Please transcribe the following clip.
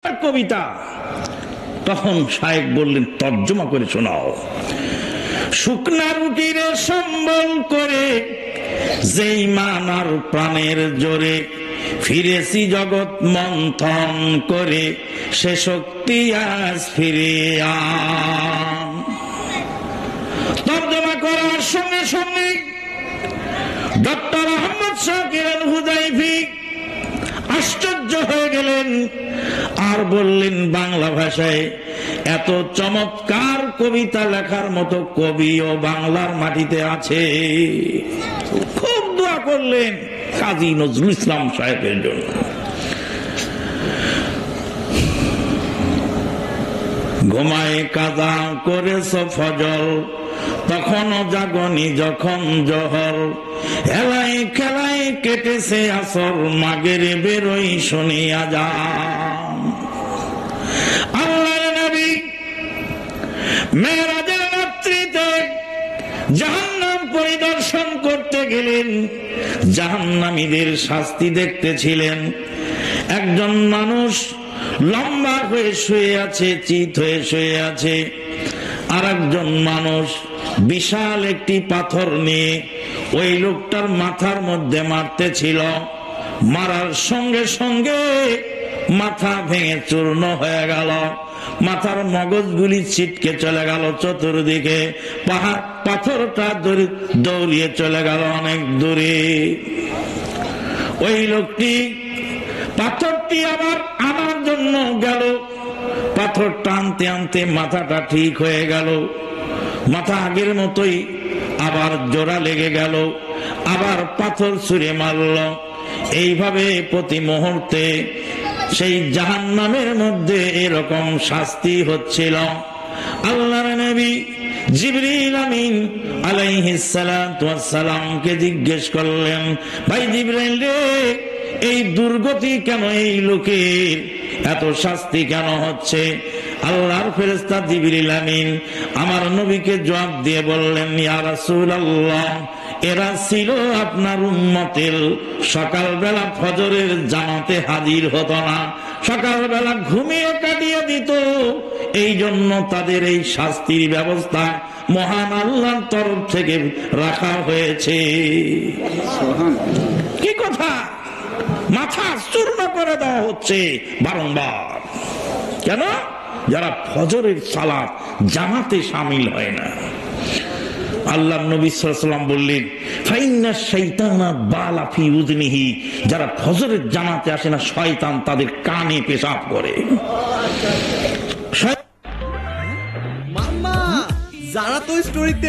কবিতা। তখন শায়েখ বললেন, তর্জমা করে শোনাও। শুকনা রুটিরে সম্বল করে যেই মানার প্রাণের জোরে ফিরেছি জগৎ মন্থন করে, সে শক্তি আজ ফিরে আন। তর্জমা করার সঙ্গে সঙ্গে ডক্টর আহমদ শাকির আল হুযাইফি আশ্চর্য হয়ে গেলেন আর বললেন, বাংলা ভাষায় এত চমৎকার কবিতা লেখার মতো কবিও বাংলার মাটিতে আছে। খুব দোয়া করলেন কাজী নজরুল ইসলাম সাহেবের জন্য। ঘুমায় কাজা করেছ ফজর, তখনও জাগনি যখন জহর, হেলাই খেলাই কেটেছে আসর, মাগের বেরোই শুনিয়া যান। আল্লাহর নবী মেরাজের রাত্রিতে জাহান্নাম পরিদর্শন করতে গেলেন, জাহান্নামীদের শাস্তি দেখতেছিলেন। একজন মানুষ লম্বা হয়ে শুয়ে আছে, চিত হয়ে শুয়ে আছে। আর একজন মানুষ বিশাল একটি পাথর নিয়ে ওই লোকটার মাথার মধ্যে মারতেছিল। মারার সঙ্গে সঙ্গে মাথা ভেঙে চূর্ণ হয়ে গেল, মাথার মগজগুলি ছিটকে চলে গেল চতুর্দিকে, পাথরটা দৌড়িয়ে চলে গেল অনেক দূরে। ওই লোকটি পাথরটি আবার আনার জন্য গেল, পাথর টানতে আনতে মাথাটা ঠিক হয়ে গেল, মাথা আগের মতোই আবার জোড়া লেগে গেল, আবার পাথর ছুঁড়ে মারল। এইভাবে প্রতি মুহূর্তে সেই জাহান্নামের মধ্যে এরকম শাস্তি হচ্ছিল। আল্লাহর নবী জিবরিল আমিন আলাইহিস সালাতু ওয়াস সালামকে জিজ্ঞেস করলেন, ভাই জিবরাইল রে, এই দুর্গতি কেন, এই লোকের এত শাস্তি কেন হচ্ছে? আল্লাহর ফেরেশতা জিবরিল আমিন আমার নবীকে জবাব দিয়ে বললেন, ইয়া রাসূলুল্লাহ, এরা ছিল আপনার উম্মতের সকালবেলা ফজরের জামাতে হাজির হতো না, সকালবেলা ঘুমিয়ে কাটিয়ে দিত, এই জন্য তাদের এই শাস্তির ব্যবস্থা মহান আল্লাহর তরফ থেকে রাখা হয়েছে। কি কথা! মাথা চূর্ণ করে দেওয়া হচ্ছে বারংবার। কেন? যারা ফজরের সালাত জামাতে শামিল হয় না। আল্লাহ নবী সাল্লাল্লাহু আলাইহি ওয়াসাল্লাম বললেন, ফাইন্না শাইতানা বালা ফি উযনিহি, যারা ফজরের জামাতে আসে না, শয়তান তাদের কানে পেশাব করে। মাম্মা, যারা তো স্টোরিতে